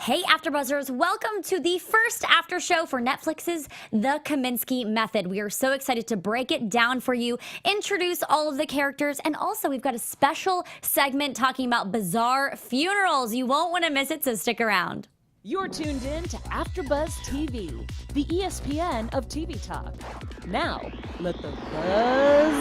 Hey AfterBuzzers, welcome to the first after show for Netflix's The Kominsky Method. We are so excited to break it down for you, introduce all of the characters, and also we've got a special segment talking about bizarre funerals. You won't want to miss it, so stick around. You're tuned in to AfterBuzz TV, the ESPN of TV talk. Now, let the buzz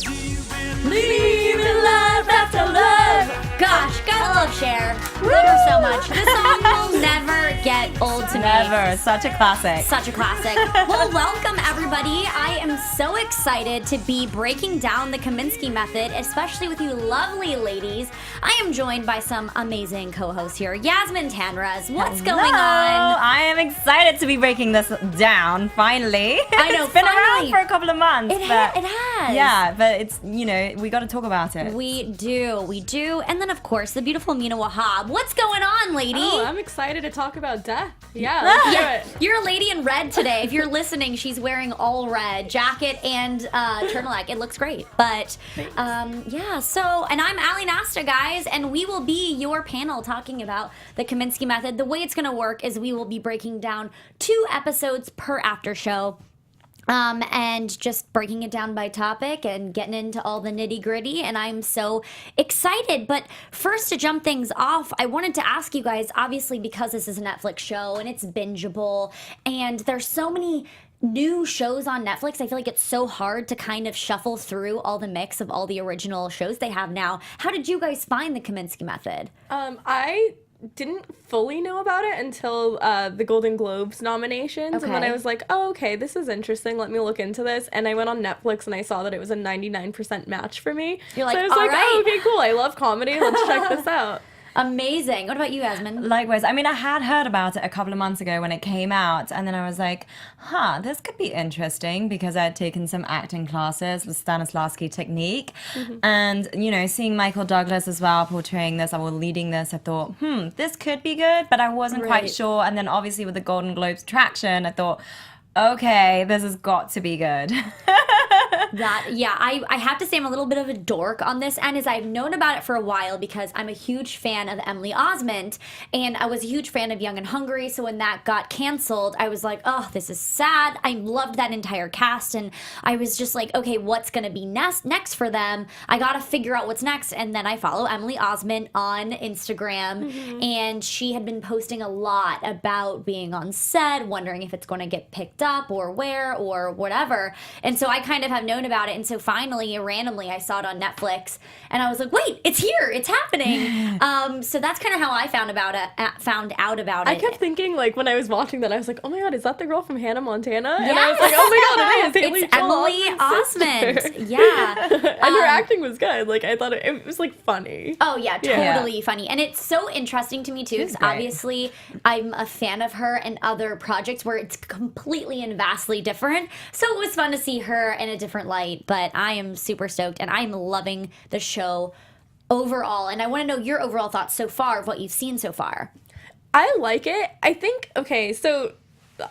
begin. Living life after love. Gosh, gotta love Cher. Love her so much. This song will never get old to me. Never. Such a classic. Such a classic. Well, welcome everybody. I am so excited to be breaking down the Kominsky Method, especially with you lovely ladies. I am joined by some amazing co-hosts here. Yasmine Tanres, what's going on? I am excited to be breaking this down, finally. I know, it's been finally. around for a couple of months. It has. Yeah, but it's, we got to talk about it. We do. And then, of course, the beautiful Mina Wahab. What's going on, lady? Oh, I'm excited to talk about death. Yeah, let's do it. You're a lady in red today. If you're listening, she's wearing all red, jacket and turtleneck. It looks great. But, and I'm Ally Nasta, guys, and we will be your panel talking about the Kominsky Method. The way it's going to work is we will be breaking down 2 episodes per after show. And just breaking it down by topic and getting into all the nitty gritty. And I'm so excited. But first, to jump things off, I wanted to ask you guys, obviously, because this is a Netflix show and it's bingeable and there's so many new shows on Netflix, I feel like it's so hard to kind of shuffle through all the mix of all the original shows they have now. How did you guys find the Kominsky Method? I didn't fully know about it until the Golden Globes nominations, and then I was like, oh, okay, this is interesting, let me look into this, and I went on Netflix and I saw that it was a 99% match for me. You're like, so I was all like, right. oh, okay, cool, I love comedy, let's check this out. Amazing. What about you, Yasmin? Likewise. I mean, I had heard about it a couple of months ago when it came out, and then I was like, this could be interesting, because I had taken some acting classes with Stanislavski technique, and, seeing Michael Douglas as well portraying this, or leading this, I thought, this could be good, but I wasn't quite sure, and then obviously with the Golden Globes traction, I thought, okay, this has got to be good. I have to say I'm a little bit of a dork on this end, as I've known about it for a while because I'm a huge fan of Emily Osment, and I was a huge fan of Young and Hungry, so when that got canceled, I was like, oh, this is sad. I loved that entire cast, and I was just like, okay, what's going to be next for them? I got to figure out what's next, and then I follow Emily Osment on Instagram, and she had been posting a lot about being on set, wondering if it's going to get picked up or where or whatever, and so I kind of have known about it, and so finally, randomly, I saw it on Netflix, and I was like, wait, it's here, it's happening. So that's kind of how I found out about it. I kept thinking, like, when I was watching that, I was like, oh my god, is that the girl from Hannah Montana? And I was like, oh my god, it is. It's Emily Osment. Yeah. And her acting was good. Like, I thought it was, like, funny. Oh, yeah, totally funny. And it's so interesting to me, too, because obviously I'm a fan of her and other projects where it's completely and vastly different. So it was fun to see her in a different light, but I am super stoked, and I'm loving the show overall. And I want to know your overall thoughts so far of what you've seen so far. I like it. I think, okay, so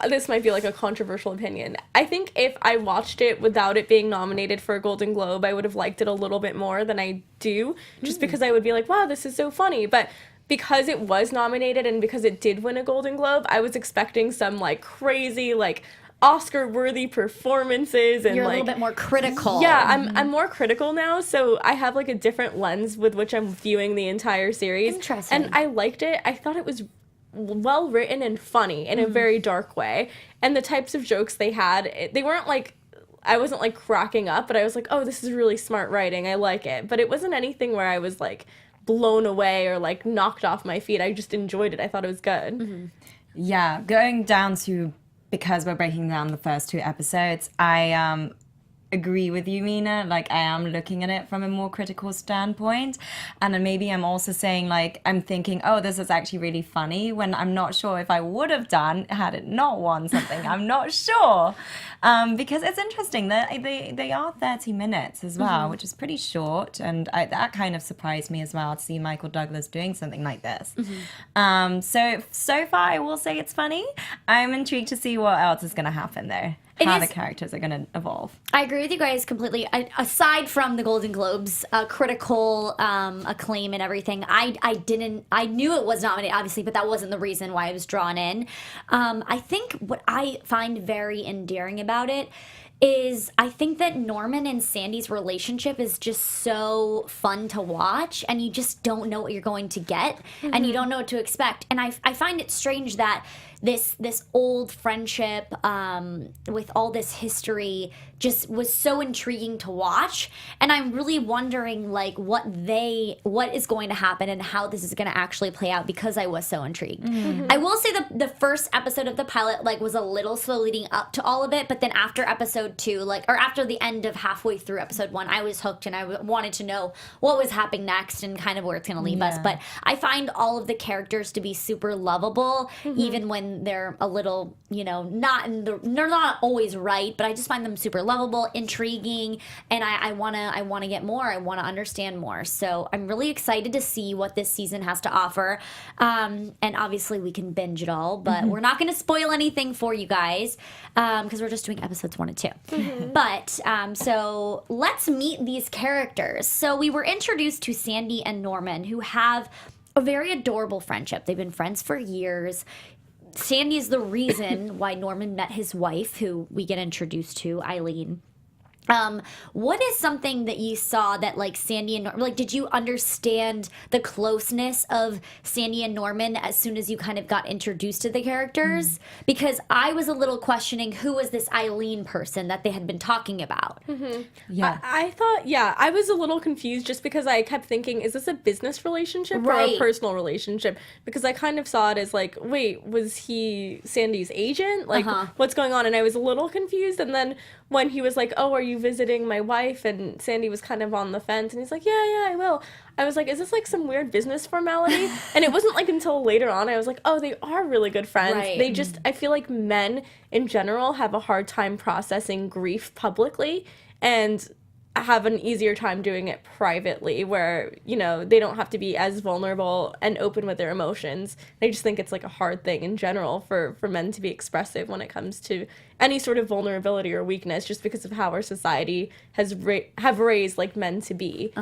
this might be like a controversial opinion. I think if I watched it without it being nominated for a Golden Globe, I would have liked it a little bit more than I do, just because I would be like, wow, this is so funny. But because it was nominated and because it did win a Golden Globe, I was expecting some, like, crazy, like, Oscar-worthy performances, and you're a like, little bit more critical. Yeah, I'm more critical now, so I have like a different lens with which I'm viewing the entire series. Interesting. And I liked it. I thought it was well written and funny in a very dark way. And the types of jokes they had, they weren't like, I wasn't like cracking up, but I was like, oh, this is really smart writing. I like it. But it wasn't anything where I was like blown away or like knocked off my feet. I just enjoyed it. I thought it was good. Yeah, going down to, because we're breaking down the first 2 episodes, I agree with you, Mina. Like, I am looking at it from a more critical standpoint, and then maybe I'm also saying, like, I'm thinking, oh, this is actually really funny, when I'm not sure if I would have done had it not won something. I'm not sure, because it's interesting that they are 30 minutes as well, which is pretty short, and that kind of surprised me as well to see Michael Douglas doing something like this. So far I will say it's funny. I'm intrigued to see what else is going to happen there. how the characters are going to evolve. I agree with you guys completely. Aside from the Golden Globes, critical acclaim and everything, I knew it was nominated, obviously, but that wasn't the reason why I was drawn in. I think what I find very endearing about it is I think that Norman and Sandy's relationship is just so fun to watch, and you just don't know what you're going to get, and you don't know what to expect. And I find it strange that this old friendship with all this history just was so intriguing to watch, and I'm really wondering like what is going to happen and how this is going to actually play out, because I was so intrigued. I will say the first episode of the pilot like was a little slow leading up to all of it, but then after episode 2, or after the end of halfway through episode 1, I was hooked, and I wanted to know what was happening next and kind of where it's going to leave us. But I find all of the characters to be super lovable, even when they're a little, they're not always right, but I just find them super lovable, intriguing, and I want to get more. I want to understand more. So I'm really excited to see what this season has to offer. And obviously we can binge it all, but we're not going to spoil anything for you guys because we're just doing episodes 1 and 2. But so let's meet these characters. So we were introduced to Sandy and Norman, who have a very adorable friendship. They've been friends for years. Sandy is the reason why Norman met his wife, who we get introduced to, Eileen. What is something that you saw that like Sandy and Norman, like did you understand the closeness of Sandy and Norman as soon as you kind of got introduced to the characters? Because I was a little questioning who was this Eileen person that they had been talking about. Yeah. I thought, I was a little confused just because I kept thinking, is this a business relationship or a personal relationship? Because I kind of saw it as like, wait, was he Sandy's agent? Like, what's going on? And I was a little confused. And then when he was like, oh, are you visiting my wife? And Sandy was kind of on the fence, and he's like, yeah, I will. I was like, is this like some weird business formality? And it wasn't like until later on I was like, oh, they are really good friends. Right. They just, I feel like men in general have a hard time processing grief publicly and have an easier time doing it privately, where they don't have to be as vulnerable and open with their emotions. I just think it's like a hard thing in general for men to be expressive when it comes to any sort of vulnerability or weakness, just because of how our society has have raised like men to be.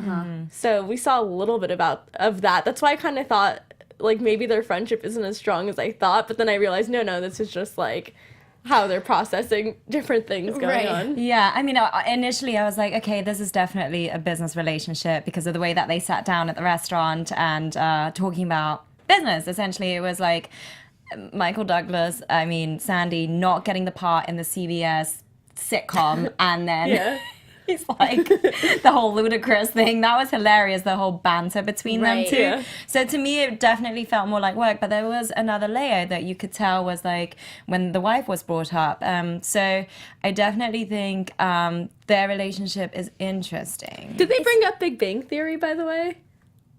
So we saw a little bit of that. That's why I kind of thought like maybe their friendship isn't as strong as I thought, but then I realized no, this is just like how they're processing different things going on. Yeah, I mean, initially I was like, okay, this is definitely a business relationship because of the way that they sat down at the restaurant and talking about business. Essentially, it was like Michael Douglas, Sandy not getting the part in the CBS sitcom, and then he's like the whole ludicrous thing. That was hilarious, the whole banter between them two. Yeah. So to me, it definitely felt more like work, but there was another layer that you could tell was like when the wife was brought up. So I definitely think their relationship is interesting. Did they bring up Big Bang Theory, by the way?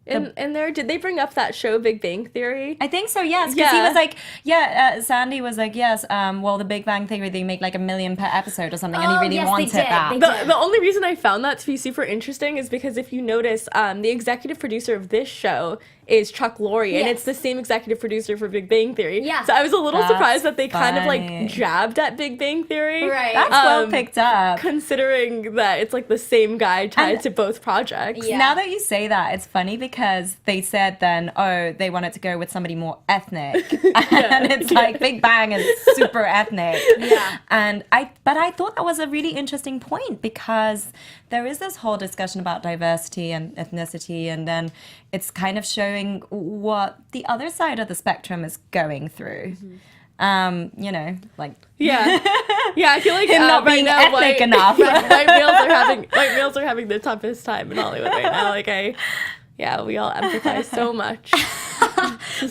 In there, did they bring up that show Big Bang Theory? I think so, yes. Because he was like, Sandy was like, yes, well, the Big Bang Theory, they make like $1 million per episode or something, and he really wanted that. The only reason I found that to be super interesting is because if you notice, the executive producer of this show is Chuck Lorre, and it's the same executive producer for Big Bang Theory. Yeah. So I was a little surprised that they kind of like jabbed at Big Bang Theory. Right. That's well picked up. Considering that it's like the same guy tied to both projects. Yeah. Now that you say that, it's funny because they said then, they wanted to go with somebody more ethnic. And it's like Big Bang is super ethnic. Yeah. But I thought that was a really interesting point because there is this whole discussion about diversity and ethnicity, and then it's kind of showing what the other side of the spectrum is going through. I feel like him not being right now, ethnic enough. White males are having the toughest time in Hollywood right now. We all empathize so much.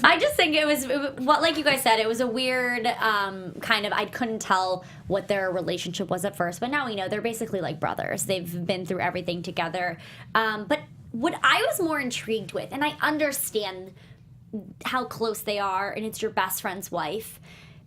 I just think it was like you guys said, it was a weird kind of, I couldn't tell what their relationship was at first, but now we know they're basically like brothers. They've been through everything together. But what I was more intrigued with, and I understand how close they are, and it's your best friend's wife,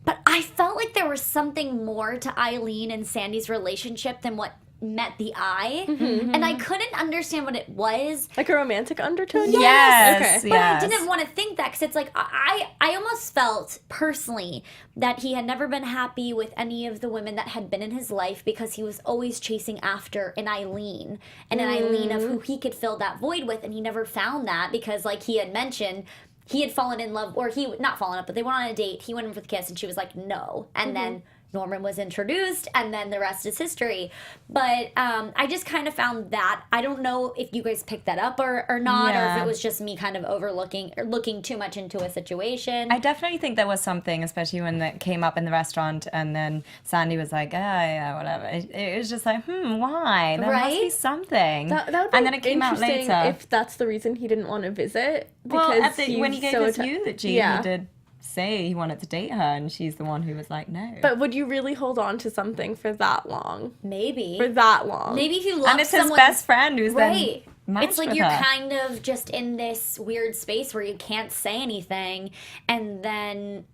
but I felt like there was something more to Eileen and Sandy's relationship than what met the eye, and I couldn't understand what it was. Like a romantic undertone? Yes. Okay. But I didn't want to think that because it's like I almost felt personally that he had never been happy with any of the women that had been in his life because he was always chasing after an Eileen and an Eileen of who he could fill that void with, and he never found that because, like he had mentioned, he had fallen in love, or he not fallen up, but they went on a date. He went in for the kiss, and she was like, no, and then Norman was introduced, and then the rest is history. But I just kind of found that. I don't know if you guys picked that up or not, or if it was just me kind of overlooking or looking too much into a situation. I definitely think there was something, especially when it came up in the restaurant, and then Sandy was like, yeah, whatever. It was just like, why? There must be something. That would be and then it came out interesting later. if that's the reason he didn't want to visit. Well, Because when he gave so his eulogy, yeah. he did say he wanted to date her, and she's the one who was like, no. But would you really hold on to something for that long? Maybe. For that long? Maybe if you love and it's his someone, best friend who's right. then matched It's like with you're her. kind of just in this weird space where you can't say anything, and then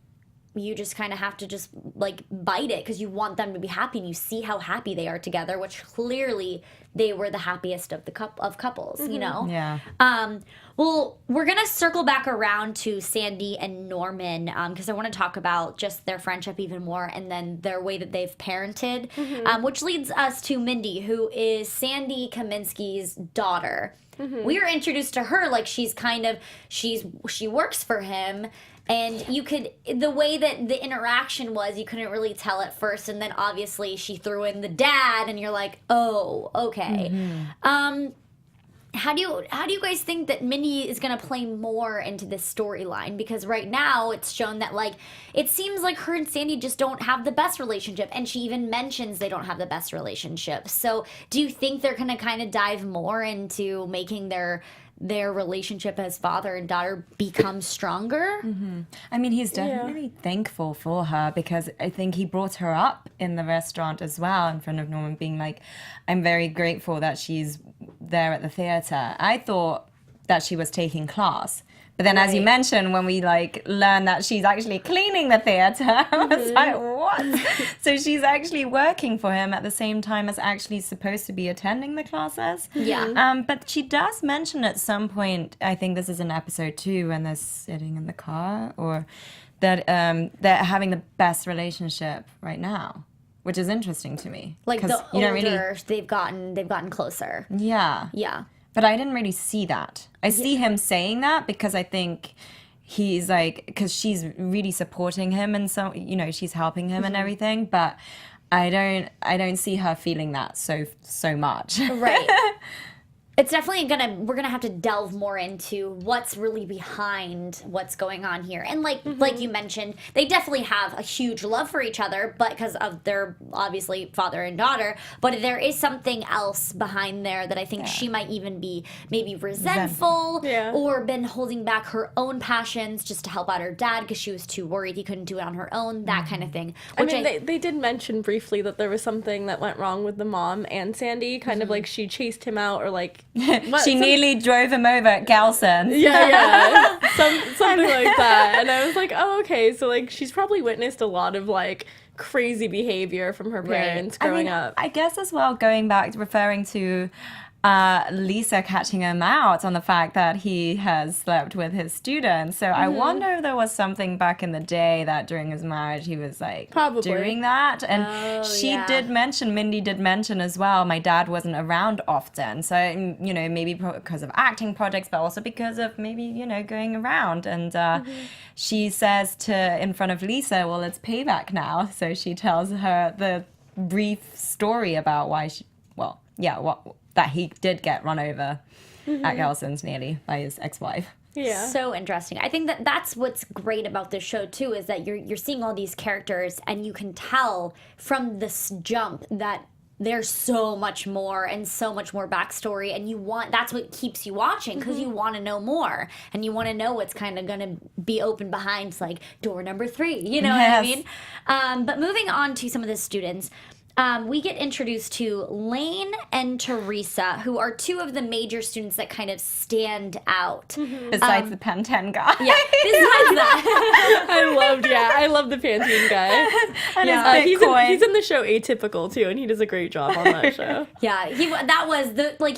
you just kind of have to just like bite it because you want them to be happy, and you see how happy they are together, which clearly they were the happiest of the couples, you know? Yeah. Well, we're going to circle back around to Sandy and Norman because I want to talk about just their friendship even more and then their way that they've parented, which leads us to Mindy, who is Sandy Kominsky's daughter. We were introduced to her like she works for him. And you could, the way that the interaction was, you couldn't really tell at first. And then obviously she threw in the dad and you're like, oh, okay. How do you guys think that Mindy is going to play more into this storyline? Because right now it's shown that like it seems like her and Sandy just don't have the best relationship, and she even mentions they don't have the best relationship. So do you think they're going to kind of dive more into making their relationship as father and daughter become stronger? I mean, he's definitely thankful for her because I think he brought her up in the restaurant as well in front of Norman, being like, I'm very grateful that she's there at the theater. I thought that she was taking class. But then, as you mentioned, when we like learned that she's actually cleaning the theater, I was like, what? So she's actually working for him at the same time as actually supposed to be attending the classes. Yeah. But she does mention at some point, I think this is in episode 2, when they're sitting in the car, or that they're having the best relationship right now, which is interesting to me. Like the 'cause you don't older they've gotten closer. Yeah. Yeah. But I didn't really see that. I see him saying that because I think he's like, because she's really supporting him and so, you know, she's helping him and everything. But I don't see her feeling that so much. Right. It's definitely we're gonna have to delve more into what's really behind what's going on here. And like you mentioned, they definitely have a huge love for each other, but because of their obviously father and daughter, but there is something else behind there that I think she might even be maybe resentful or been holding back her own passions just to help out her dad because she was too worried he couldn't do it on her own, that kind of thing. Which I mean, they did mention briefly that there was something that went wrong with the mom and Sandy, kind of like she chased him out or like She nearly drove him over at Galson's. Yeah. Something like that. And I was like, oh, okay. So, like, she's probably witnessed a lot of, like, crazy behavior from her parents growing up. I guess as well, going back to referring to Lisa catching him out on the fact that he has slept with his students. So I wonder if there was something back in the day that during his marriage he was like doing that. And Mindy did mention as well, my dad wasn't around often. So, you know, maybe because of acting projects, but also because of maybe, you know, going around. And she says in front of Lisa, well, it's payback now. So she tells her the brief story about why that he did get run over at Gelson's nearly by his ex-wife. Yeah. So interesting. I think that's what's great about this show too, is that you're seeing all these characters and you can tell from this jump that there's so much more and so much more backstory, and that's what keeps you watching because you want to know more and you want to know what's kind of going to be open behind like door number 3, you know what I mean? But moving on to some of the students, we get introduced to Lane and Teresa, who are two of the major students that kind of stand out. Besides the Pantene guy. Yeah, besides that. I love the Pantene guy. And Yeah. his Bitcoin. He's in the show Atypical too, and he does a great job on that show. Yeah, he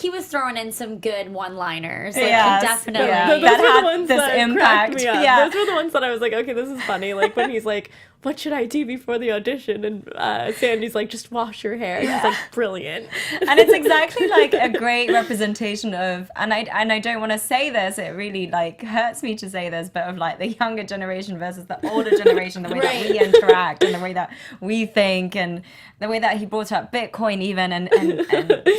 was throwing in some good one-liners. Like, Yes, definitely. yeah. Those That were the had ones this that cracked impact. me up. Yeah. Those were the ones that I was like, okay, this is funny. Like when he's like, what should I do before the audition? And Sandy's like, just wash your hair. He's like, brilliant. And it's exactly like a great representation of, and I don't want to say this, it really like hurts me to say this, but of like the younger generation versus the older generation, the way that we interact and the way that we think and the way that he brought up Bitcoin even, and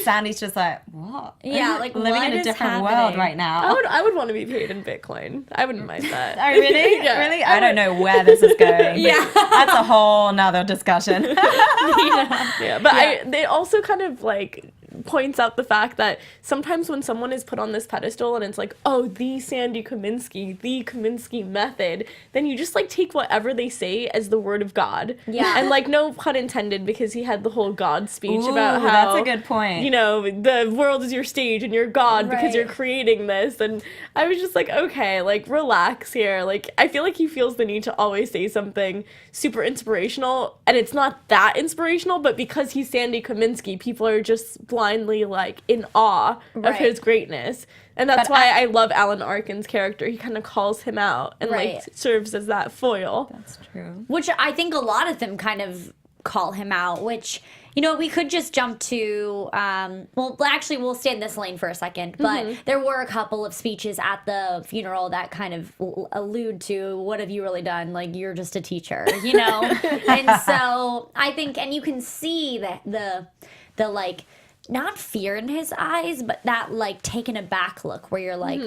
Sandy's just like, what? Yeah, like, living what in a is different happening? world right now. I would want to be paid in Bitcoin. I wouldn't mind that. Oh, really? Yeah. Really? I don't know where this is going. Yeah. That's a whole nother discussion. Yeah, but it also kind of like points out the fact that sometimes when someone is put on this pedestal and it's like, oh, the Sandy Kominsky, the Kominsky Method, then you just like take whatever they say as the word of God. Yeah. And like, no pun intended, because he had the whole God speech Ooh, about how that's a good point. You know, the world is your stage and you're God because Right. you're creating this. And I was just like, okay, like relax here. Like I feel like he feels the need to always say something super inspirational, and it's not that inspirational, but because he's Sandy Kominsky, people are just blindly like in awe of Right. his greatness. And that's But why I love Alan Arkin's character. He kind of calls him out and Right. like serves as that foil. That's true. Which I think a lot of them kind of call him out, which, you know, we could just jump to, well, actually, we'll stay in this lane for a second, but there were a couple of speeches at the funeral that kind of allude to, what have you really done? Like, you're just a teacher, you know? And so I think, and you can see that the like, not fear in his eyes, but that like taken aback look where you're like,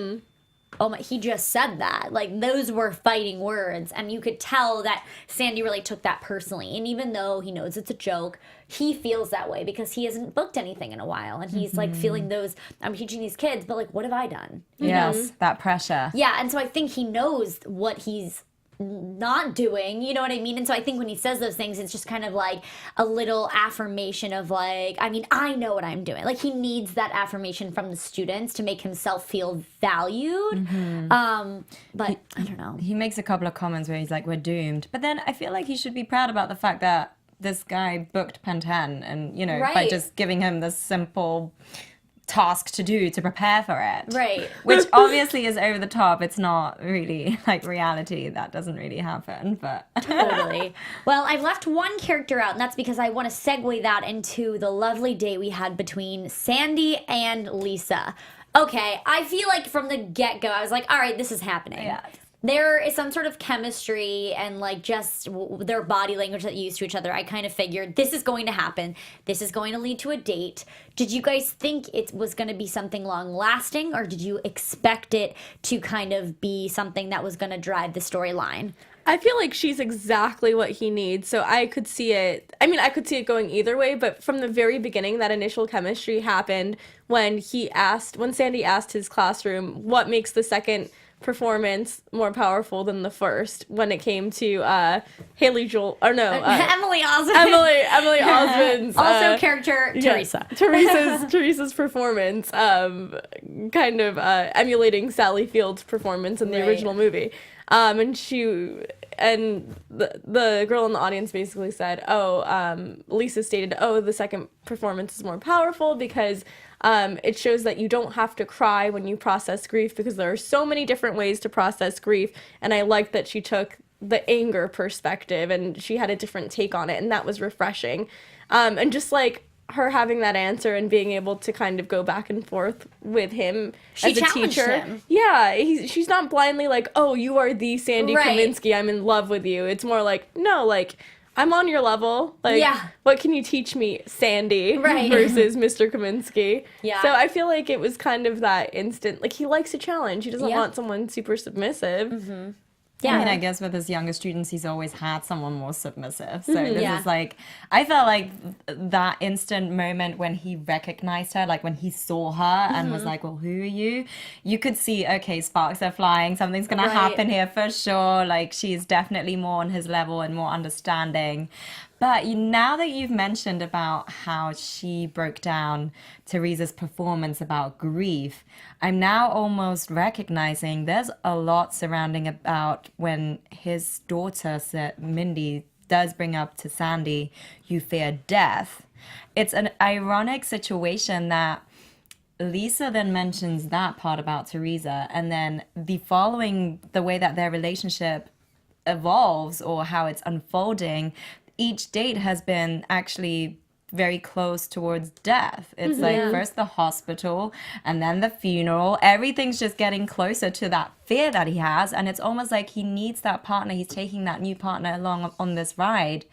oh my, he just said that. Like, those were fighting words. And you could tell that Sandy really took that personally. And even though he knows it's a joke, he feels that way because he hasn't booked anything in a while. And he's like feeling those, I'm teaching these kids, but like, what have I done? Yes, that pressure. Yeah. And so I think he knows what he's not doing, you know what I mean? And so I think when he says those things, it's just kind of like a little affirmation of like, I mean, I know what I'm doing. Like, he needs that affirmation from the students to make himself feel valued. But I don't know. He makes a couple of comments where he's like, we're doomed. But then I feel like he should be proud about the fact that this guy booked Pantene and, you know, by Right. just giving him this simple task to do to prepare for it. Right. Which obviously is over the top. It's not really like reality. That doesn't really happen, but Totally. Well, I've left one character out, and that's because I want to segue that into the lovely day we had between Sandy and Lisa. Okay, I feel like from the get-go, I was like, all right, this is happening. Yeah. There is some sort of chemistry and like just their body language that used to each other. I kind of figured this is going to happen. This is going to lead to a date. Did you guys think it was going to be something long lasting, or did you expect it to kind of be something that was going to drive the storyline? I feel like she's exactly what he needs. So I could see it. I mean, I could see it going either way, but from the very beginning, that initial chemistry happened when Sandy asked his classroom what makes the second performance more powerful than the first when it came to Emily Osment. Emily Osmond's Also character Teresa. Teresa's performance, kind of emulating Sally Field's performance in the Right. original movie. And the girl in the audience basically said, Lisa stated, the second performance is more powerful because it shows that you don't have to cry when you process grief, because there are so many different ways to process grief. And I like that she took the anger perspective and she had a different take on it, and that was refreshing. And just like her having that answer and being able to kind of go back and forth with him She as a challenged teacher. him. Yeah, she's not blindly like, oh, you are the Sandy Right. Kominsky, I'm in love with you. It's more like, no, like, I'm on your level. Like, Yeah. what can you teach me, Sandy? Right. Versus Mr. Kominsky. Yeah. So I feel like it was kind of that instant, like, he likes a challenge. He doesn't Yeah. want someone super submissive. Yeah. I mean, I guess with his younger students, he's always had someone more submissive. So this Yeah. is like, I felt like that instant moment when he recognized her, like when he saw her and was like, well, who are you? You could see, okay, sparks are flying. Something's going Right. to happen here for sure. Like, she's definitely more on his level and more understanding. But now that you've mentioned about how she broke down Teresa's performance about grief, I'm now almost recognizing there's a lot surrounding about when his daughter, Mindy, does bring up to Sandy, you fear death. It's an ironic situation that Lisa then mentions that part about Teresa, and then the way that their relationship evolves or how it's unfolding, each date has been actually very close towards death. It's like first the hospital and then the funeral. Everything's just getting closer to that fear that he has, and it's almost like he needs that partner. He's taking that new partner along on this ride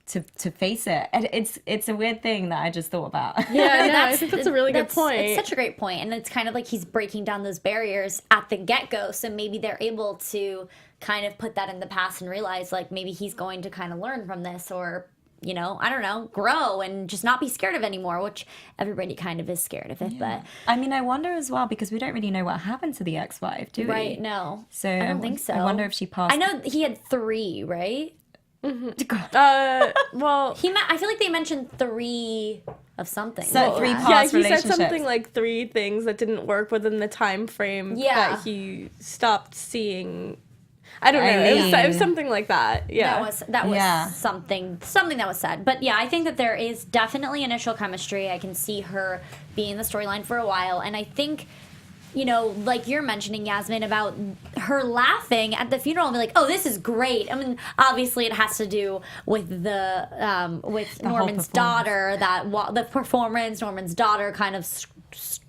to face it. And it's a weird thing that I just thought about. Yeah, no, I think that's a really good point. It's such a great point, and it's kind of like he's breaking down those barriers at the get-go, so maybe they're able to kind of put that in the past and realize like maybe he's going to kind of learn from this, or you know, I don't know, grow and just not be scared of it anymore, which everybody kind of is scared of it. But I mean, I wonder as well, because we don't really know what happened to the ex-wife, do we? right, no. So I don't think so. I wonder if she passed. I know he had 3, right? Well, I feel like they mentioned 3 of something. So 3 yeah, past he said relationships. something like 3 things that didn't work within the time frame that he stopped seeing. I don't know. It was something like that. Yeah. That was something that was said. But yeah, I think that there is definitely initial chemistry. I can see her being in the storyline for a while, and I think, you know, like you're mentioning, Yasmine, about her laughing at the funeral and be like, "Oh, this is great." I mean, obviously, it has to do with with Norman's daughter. The performance, Norman's daughter, kind of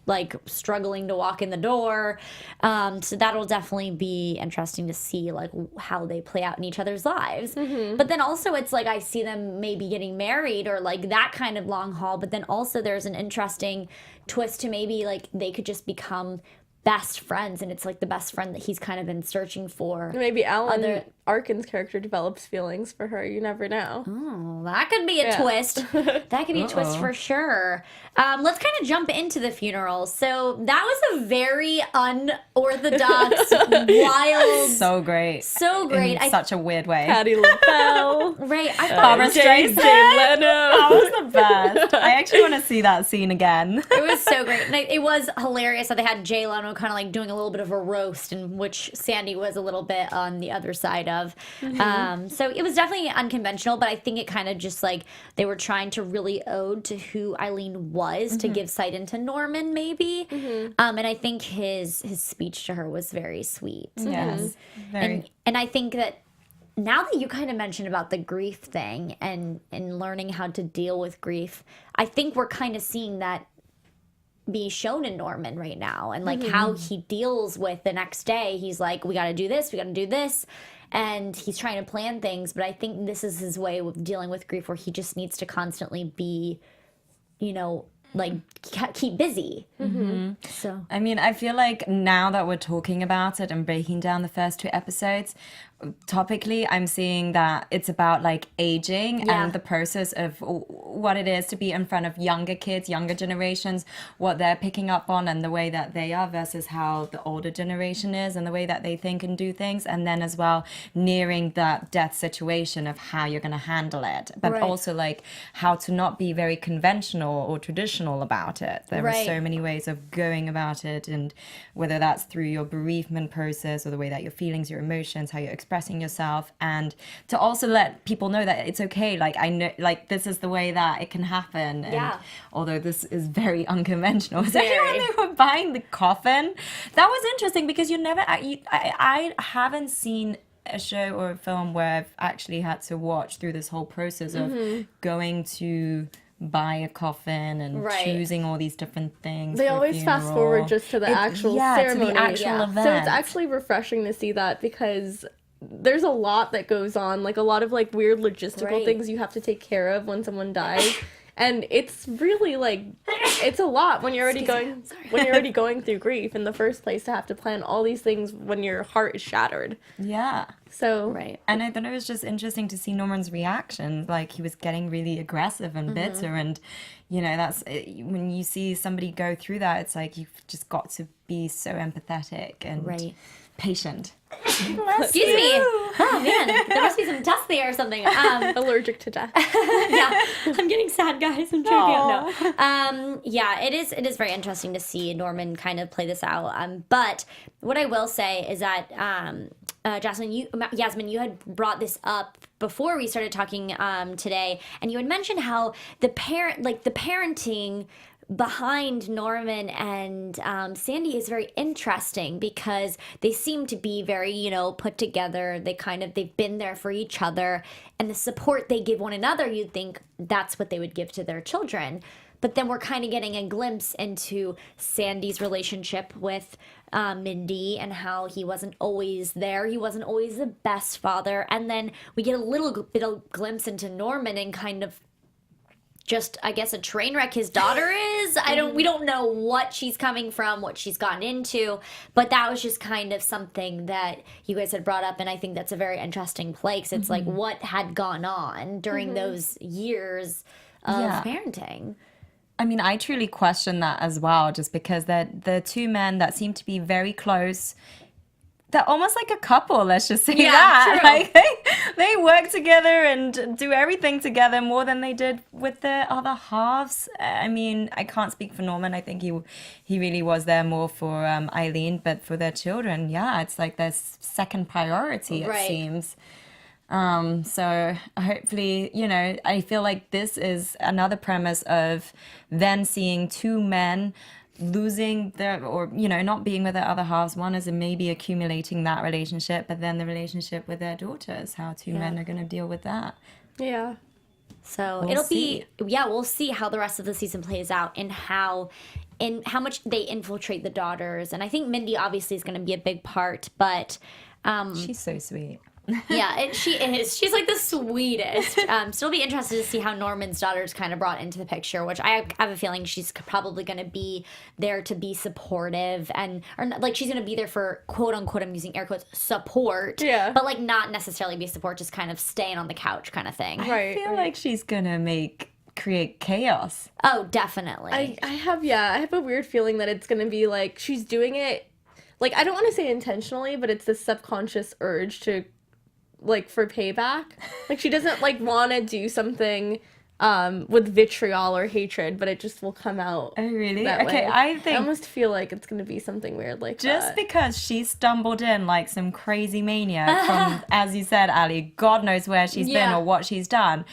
like struggling to walk in the door. So that'll definitely be interesting to see like how they play out in each other's lives. But then also it's like I see them maybe getting married or like that kind of long haul. But then also there's an interesting twist to maybe like they could just become best friends, and it's like the best friend that he's kind of been searching for. Maybe Arkin's character develops feelings for her. You never know. Oh, that could be a twist. That could be a twist for sure. Let's kind of jump into the funeral. So that was a very unorthodox, wild. So great. In such a weird way. Patti LaBelle. Right. I thought Barbara Streisand. Leno. That was the best. I actually want to see that scene again. it was so great. And it was hilarious that they had Jay Leno kind of like doing a little bit of a roast, in which Sandy was a little bit on the other side of. So it was definitely unconventional, but I think it kind of just like they were trying to really ode to who Eileen was to give sight into Norman, maybe. And I think his speech to her was very sweet. Yes. Very. And I think that now that you kind of mentioned about the grief thing and learning how to deal with grief, I think we're kind of seeing that be shown in Norman right now, and like how he deals with the next day. He's like, we got to do this, and he's trying to plan things, but I think this is his way of dealing with grief, where he just needs to constantly be, you know, like keep busy. So I mean, I feel like now that we're talking about it and breaking down the first 2 episodes, topically I'm seeing that it's about like aging and the process of what it is to be in front of younger kids, younger generations, what they're picking up on and the way that they are versus how the older generation is and the way that they think and do things, and then as well nearing that death situation of how you're going to handle it, but also like how to not be very conventional or traditional about it. There are so many ways of going about it, and whether that's through your bereavement process or the way that your feelings, your emotions, how you're expressing yourself, and to also let people know that it's okay. Like I know, like this is the way that it can happen. And although this is very unconventional, especially when they were buying the coffin, that was interesting because I haven't seen a show or a film where I've actually had to watch through this whole process of going to buy a coffin and choosing all these different things. They always fast forward just to the actual ceremony. To the actual event. So it's actually refreshing to see that, because there's a lot that goes on, like a lot of like weird logistical things you have to take care of when someone dies. And it's really like, it's a lot when you're already going through grief in the first place, to have to plan all these things when your heart is shattered. Yeah. So and I thought it was just interesting to see Norman's reaction. Like he was getting really aggressive and bitter, and you know, that's when you see somebody go through that, it's like you've just got to be so empathetic and patient. Excuse me. Oh man, there must be some dust there or something. Allergic to death. Yeah, I'm getting sad, guys. I'm joking. No. Yeah, it is very interesting to see Norman kind of play this out. But what I will say is that Yasmine, you had brought this up before we started talking today, and you had mentioned how the parenting behind Norman and Sandy is very interesting because they seem to be very, put together. They've been there for each other, and the support they give one another, you'd think that's what they would give to their children. But then we're kind of getting a glimpse into Sandy's relationship with Mindy and how he wasn't always there. He wasn't always the best father. And then we get a little bit of glimpse into Norman and kind of just, I guess, a train wreck his daughter is. We don't know what she's coming from, what she's gotten into, but that was just kind of something that you guys had brought up, and I think that's a very interesting play, because it's like what had gone on during those years of parenting. I mean, I truly question that as well, just because the two men that seem to be very close. They're almost like a couple, let's just say that. True. Like they work together and do everything together more than they did with their other halves. I mean, I can't speak for Norman. I think he really was there more for Eileen, but for their children, it's like their second priority, it seems. So hopefully, I feel like this is another premise of then seeing two men losing not being with their other halves. One is maybe accumulating that relationship, but then the relationship with their daughters, how two men are going to deal with that. Yeah. So we'll see how the rest of the season plays out and how much they infiltrate the daughters. And I think Mindy obviously is going to be a big part, but she's so sweet. Yeah, she is. She's like the sweetest. So it'll be interested to see how Norman's daughter's kind of brought into the picture, which I have a feeling she's probably going to be there to be supportive she's going to be there for quote unquote, I'm using air quotes, support. Yeah. But like not necessarily be support, just kind of staying on the couch kind of thing. Right. I feel like she's going to create chaos. Oh, definitely. I have a weird feeling that it's going to be like she's doing it, like, I don't want to say intentionally, but it's this subconscious urge to, like, for payback. Like, she doesn't, like, want to do something with vitriol or hatred, but it just will come out. Oh, really? That Okay, way. I almost feel like it's going to be something weird like just that. because she stumbled in like some crazy mania from, as you said, Ally, God knows where she's been or what she's done.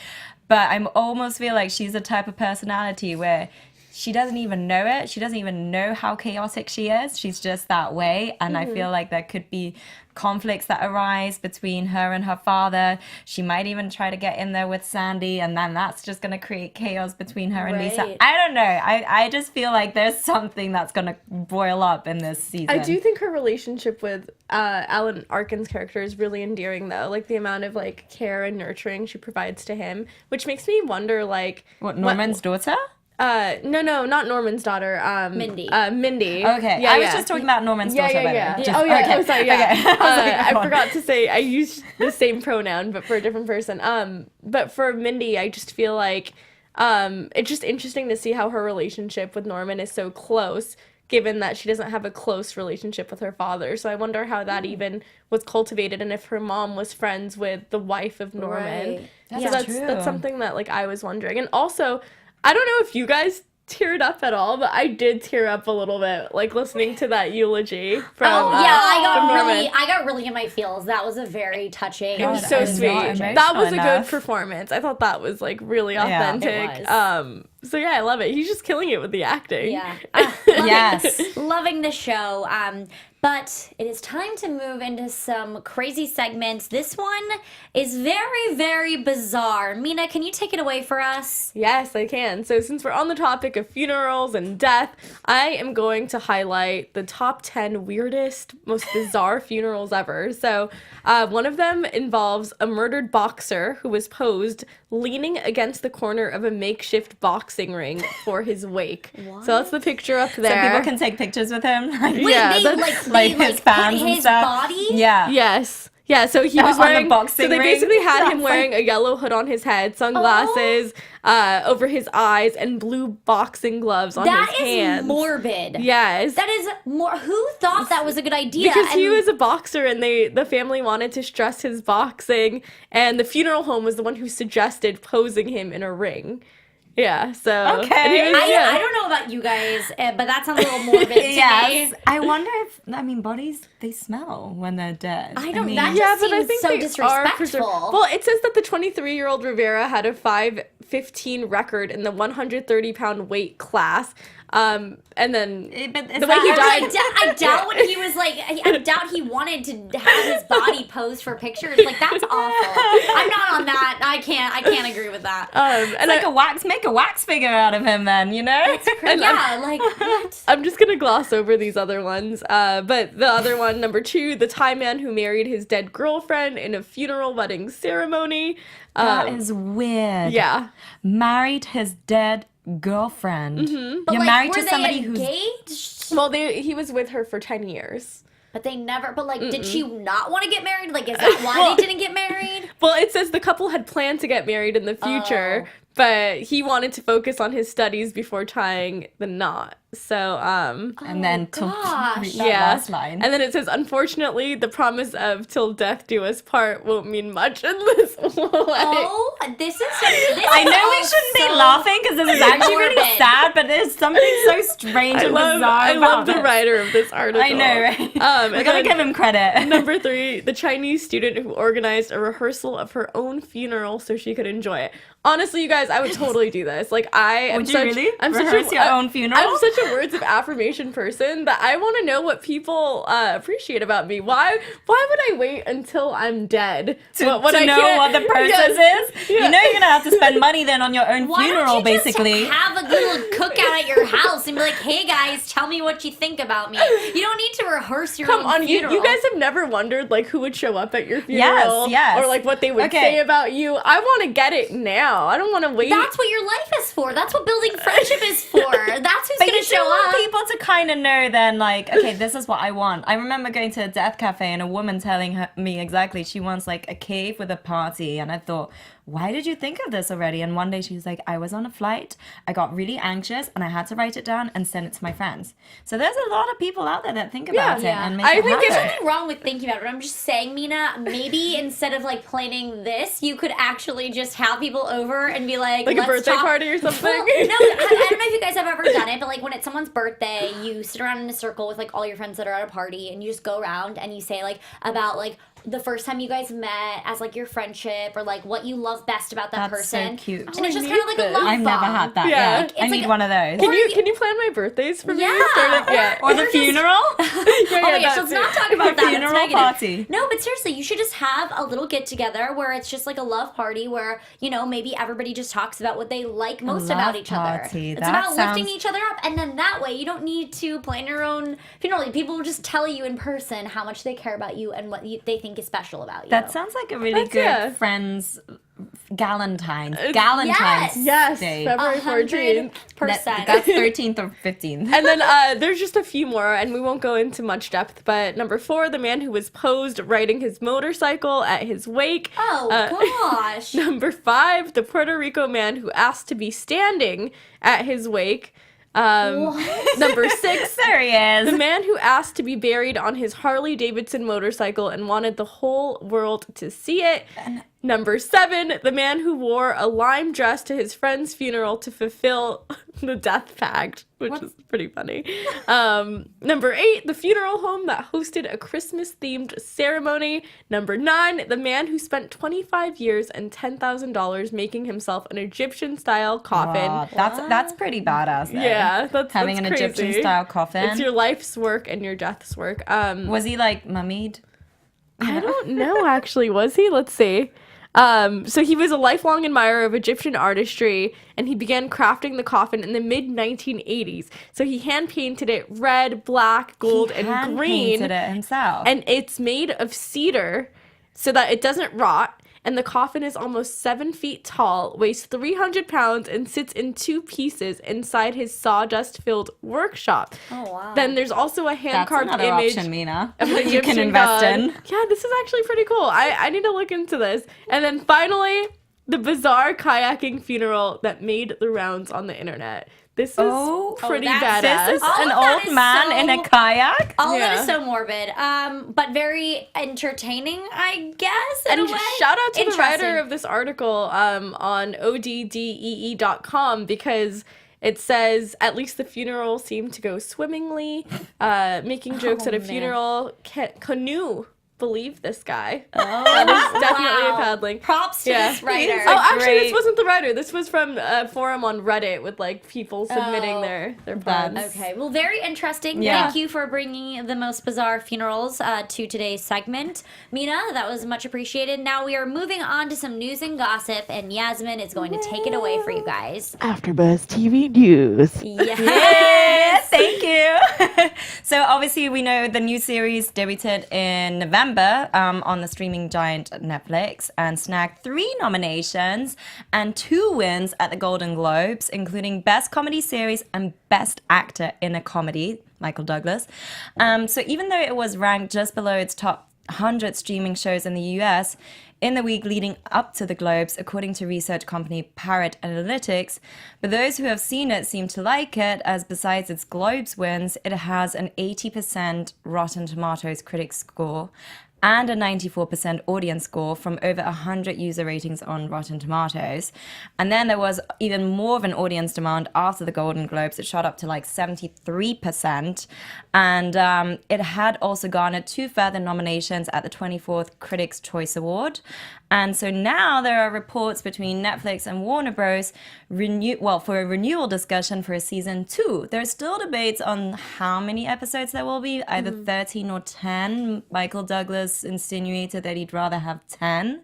But I almost feel like she's the type of personality where she doesn't even know it. She doesn't even know how chaotic she is. She's just that way. And I feel like there could be conflicts that arise between her and her father. She might even try to get in there with Sandy, and then that's just going to create chaos between her and Lisa. I don't know. I just feel like there's something that's going to boil up in this season. I do think her relationship with Alan Arkin's character is really endearing, though. Like, the amount of, like, care and nurturing she provides to him, which makes me wonder, like... What, Norman's daughter? No, not Norman's daughter. Mindy. Mindy. Okay, I was just talking about Norman's daughter. Yeah. Just, Oh, yeah. Okay. Oh, sorry. Yeah. Okay. I forgot to say I used the same pronoun, but for a different person. But for Mindy, I just feel like it's just interesting to see how her relationship with Norman is so close, given that she doesn't have a close relationship with her father. So I wonder how that even was cultivated, and if her mom was friends with the wife of Norman. Right. So that's something that, like, I was wondering. And also, I don't know if you guys teared up at all, but I did tear up a little bit, like, listening to that eulogy from I got really in my feels. That was a very touching. It was so sweet. That was a good enough. performance. I thought that was, like, really authentic. It was. So yeah, I love it. He's just killing it with the acting. Yeah. Yes. Loving the show. But it is time to move into some crazy segments. This one is very, very bizarre. Mina, can you take it away for us? Yes, I can. So since we're on the topic of funerals and death, I am going to highlight the top 10 weirdest, most bizarre funerals ever. So one of them involves a murdered boxer who was posed leaning against the corner of a makeshift boxing ring for his wake. What? So that's the picture up there. So people can take pictures with him. Yeah, Wait, like his fans put and his stuff. body? Yeah. Yes. Yeah, so he was On the wearing. boxing So they ring. basically had him That's wearing a yellow hood on his head, sunglasses over his eyes, and blue boxing gloves on That his is hands. morbid. Yes. That is more. Who thought that was a good idea? Because he And- was a boxer, and the family wanted to stress his boxing, and the funeral home was the one who suggested posing him in a ring. Yeah, so Okay. and he was- I don't know about you guys, but that sounds a little morbid to Yes. me. I wonder if, bodies, they smell when they're dead. I don't. mean, That Yeah, just but I seems think so they are disrespectful. preserved. Well, it says that the 23-year-old Rivera had a 5'15" record in the 130-pound weight class. And then but is the way that- he I, died. I doubt when he was like, I doubt he wanted to have his body posed for pictures. Like that's awful. I'm not on that. I can't agree with that. And make a wax figure out of him then, you know? Yeah, like what? I'm just gonna gloss over these other ones. But the other one, number 2, the Thai man who married his dead girlfriend in a funeral wedding ceremony. That is weird. Yeah. Married his dead girlfriend. But You're like, married were to they somebody who's engaged? Well, he was with her for 10 years. But they never. But like, did she not want to get married? Like, is that why they didn't get married? Well, it says the couple had planned to get married in the future, but he wanted to focus on his studies before tying the knot. So, and then gosh. that yeah. last line. And then it says, unfortunately, the promise of till death do us part won't mean much in this life. Oh, this is. I know we shouldn't be laughing because this is actually really morbid. sad, but there's something so strange and bizarre I about love the this. writer of this article. I know, right? We We gotta then, give him credit. Number 3, the Chinese student who organized a rehearsal of her own funeral so she could enjoy it. Honestly, you guys, I would totally do this. Like, Would you really? Rehearse your own funeral? I'm such a words of affirmation person that I want to know what people appreciate about me. Why would I wait until I'm dead to when I know can't- what the process Yes. is. Yeah. You know you're gonna have to spend money then on your own Why funeral, don't you basically. just have a little cookout at your house and be like, "Hey guys, tell me what you think about me." You don't need to rehearse your Come own on, you funeral. guys have never wondered like who would show up at your funeral, yes. or like what they would Okay. say about you. I want to get it now. I don't want to wait. That's what your life is for. That's what building friendship is for. That's who's But gonna you show show want up. people to kind of know then, like, okay, this is what I want. I remember going to a death cafe and a woman telling me exactly she wants like a cave with a party, and I thought, why did you think of this already? And one day she was like, I was on a flight, I got really anxious, and I had to write it down and send it to my friends. So there's a lot of people out there that think about it Yeah. and make I it think There's happen. nothing wrong with thinking about it. I'm just saying, Mina, maybe instead of like planning this, you could actually just have people over and be like, like a let's birthday talk. party or something. Well, no, I don't know if you guys have ever done it, but like when it's someone's birthday, you sit around in a circle with like all your friends that are at a party, and you just go around and you say like about like the first time you guys met as like your friendship, or like what you love best about that That's so person. cute. And it's just I kind of need like a this. love I've never bomb. had that. Yeah. Yeah, It's I need like- one of those. Can you plan my birthdays for me? Yeah, Yeah. Or the just- funeral? Oh my gosh, that's let's it. not talk about that. That's Funeral negative. party. No, but seriously, you should just have a little get together where it's just like a love party where, you know, maybe everybody just talks about what they like most about love each other. party. It's That about lifting sounds- each other up. And then that way you don't need to plan your own funeral. People will just tell you in person how much they care about you and what they think is special about you. That sounds like a really That's- good yeah. friends Galentine's Yes. Yes, Day. February 14th. 100%. That's 13th or 15th. And then there's just a few more, and we won't go into much depth, but number 4, the man who was posed riding his motorcycle at his wake. Oh, gosh. Number 5, the Puerto Rico man who asked to be standing at his wake. Number 6, There he is. the man who asked to be buried on his Harley Davidson motorcycle and wanted the whole world to see it. Number 7, the man who wore a lime dress to his friend's funeral to fulfill the death pact, which is pretty funny. Number 8, the funeral home that hosted a Christmas-themed ceremony. Number 9, the man who spent 25 years and $10,000 making himself an Egyptian-style coffin. Wow, that's pretty badass. Though. Yeah, that's having that's an crazy. Egyptian-style coffin. It's your life's work and your death's work. Was he like mummied? I don't know, actually. Was he? Let's see. So he was a lifelong admirer of Egyptian artistry, and he began crafting the coffin in the mid-1980s. So he hand-painted it red, black, gold, and green. Painted it himself. And it's made of cedar so that it doesn't rot. and the coffin is almost 7 feet tall, weighs 300 pounds, and sits in 2 pieces inside his sawdust-filled workshop. Oh, wow. Then there's also a That's hand-carved another image option, Mina. of an you Egyptian can invest god. in. Yeah, this is actually pretty cool. I need to look into this. And then finally, the bizarre kayaking funeral that made the rounds on the internet. This is pretty badass. This is All an of that old is man so- in a kayak. All of that Yeah. is so morbid, but very entertaining, I guess, in And a way. shout out to the writer Interesting. of this article on oddee.com because it says, at least the funeral seemed to go swimmingly, making jokes at a man. funeral. Canoe believe this guy. That is definitely Wow. a bad link. Props to Yeah. this writer. Oh, actually, great- this wasn't the writer. This was from a forum on Reddit with like people submitting Oh. their puns. That's- Okay, well, very interesting. Yeah. Thank you for bringing the most bizarre funerals to today's segment. Mina, that was much appreciated. Now we are moving on to some news and gossip, and Yasmin is going to take it away for you guys. AfterBuzz TV News. Yes. Thank you. So obviously we know the new series debuted in November on the streaming giant Netflix and snagged 3 nominations and 2 wins at the Golden Globes, including Best Comedy Series and Best Actor in a Comedy, Michael Douglas. So even though it was ranked just below its top 100 streaming shows in the US in the week leading up to the Globes, according to research company Parrot Analytics. But those who have seen it seem to like it, as besides its Globes wins, it has an 80% Rotten Tomatoes critic score and a 94% audience score from over 100 user ratings on Rotten Tomatoes. And then there was even more of an audience demand after the Golden Globes. It shot up to like 73%. And it had also garnered 2 further nominations at the 24th Critics' Choice Award. And so now there are reports between Netflix and Warner Bros. For a renewal discussion for a season 2. There's still debates on how many episodes there will be, either 13 or 10. Michael Douglas insinuated that he'd rather have 10.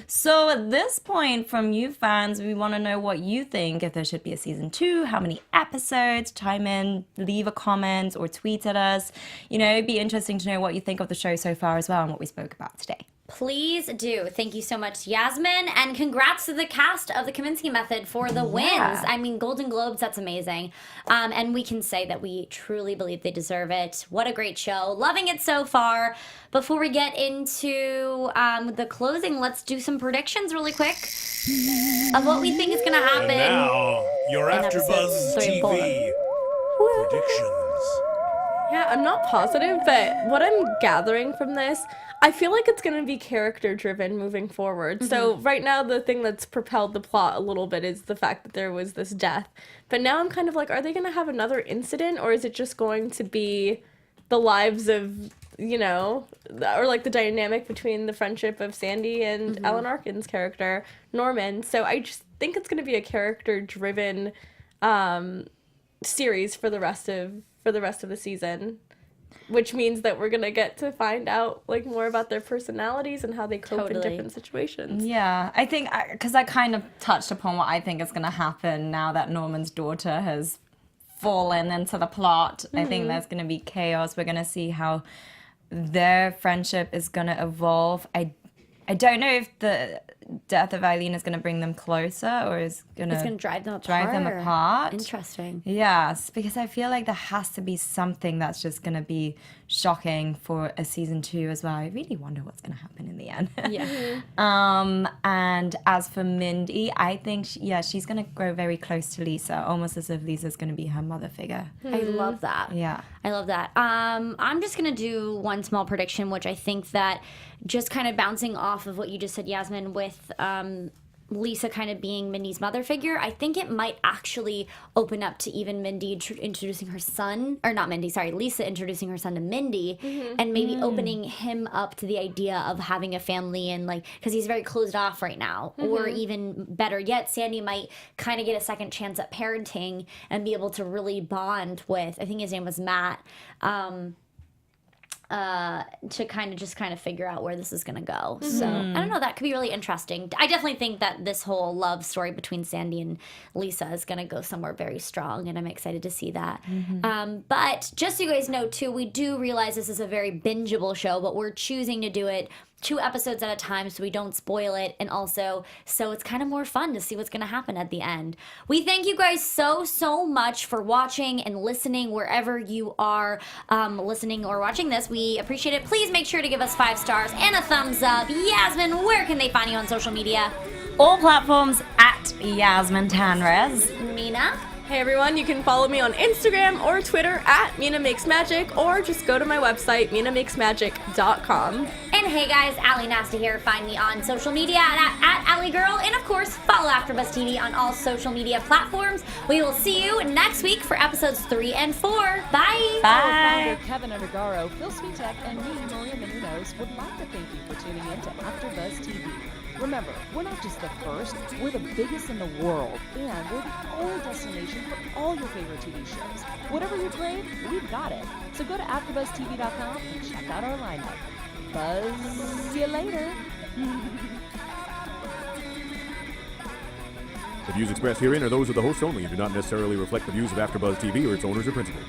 So at this point, from you fans, we want to know what you think, if there should be a season 2, how many episodes. Chime in, leave a comment, or tweet at us. You know, it'd be interesting to know what you think of the show so far as well and what we spoke about today. Please do. Thank you so much, Yasmin. And congrats to the cast of the Kominsky Method for the wins. I mean, Golden Globes, that's amazing. And we can say that we truly believe they deserve it. What a great show. Loving it so far. Before we get into the closing, let's do some predictions really quick of what we think is going to happen. And now, your in episodes AfterBuzz 3 and 4. TV predictions. Yeah, I'm not positive, but what I'm gathering from this, I feel like it's going to be character driven moving forward. So right now, the thing that's propelled the plot a little bit is the fact that there was this death. But now I'm kind of like, are they going to have another incident, or is it just going to be the lives of, you know, or like the dynamic between the friendship of Sandy and Alan Arkin's character, Norman. So I just think it's going to be a character driven series for the rest of the season, which means that we're gonna get to find out like more about their personalities and how they cope in Totally. different situations. Yeah, I think, because I kind of touched upon what I think is going to happen now that Norman's daughter has fallen into the plot. I think there's going to be chaos. We're going to see how their friendship is going to evolve. I don't know if the death of Eileen is going to bring them closer or is going It's going to drive them apart. Interesting. Yes, because I feel like there has to be something that's just going to be shocking for a season 2 as well. I really wonder what's going to happen in the end. Yeah. And as for Mindy, I think, she's going to grow very close to Lisa, almost as if Lisa's going to be her mother figure. I love that. Yeah. I love that. I'm just going to do one small prediction, which I think that just kind of bouncing off of what you just said, Yasmin, with Lisa kind of being Mindy's mother figure, I think it might actually open up to even Mindy introducing her son, or not Mindy, sorry, Lisa introducing her son to Mindy, and maybe opening him up to the idea of having a family, and like, because he's very closed off right now. Or even better yet, Sandy might kind of get a second chance at parenting and be able to really bond with, I think his name was Matt, to kind of figure out where this is going to go. So I don't know, that could be really interesting. I definitely think that this whole love story between Sandy and Lisa is going to go somewhere very strong, and I'm excited to see that. But just so you guys know too, we do realize this is a very bingeable show, but we're choosing to do it 2 episodes at a time so we don't spoil it, and also so it's kind of more fun to see what's going to happen at the end. We thank you guys so much for watching and listening wherever you are listening or watching this. We appreciate it. Please make sure to give us 5 stars and a thumbs up. Yasmin, where can they find you on social media? All platforms at Yasmine Tanres. Mina? Hey everyone, you can follow me on Instagram or Twitter at Mina Makes Magic, or just go to my website, minamakesmagic.com. And hey guys, Ally Nasta here. Find me on social media at Ally Girl, and of course, follow AfterBuzz TV on all social media platforms. We will see you next week for episodes 3 and 4. Bye! Bye! Founder Keven Undergaro, Phil Svitek, and me, Maria Menounos, would like to thank you for tuning in to AfterBuzz TV. Remember, we're not just the first, we're the biggest in the world, and we're the only destination for all your favorite TV shows. Whatever you crave, we've got it. So go to AfterBuzzTV.com and check out our lineup. Buzz you later. The views expressed herein are those of the hosts only and do not necessarily reflect the views of AfterBuzz TV or its owners or principals.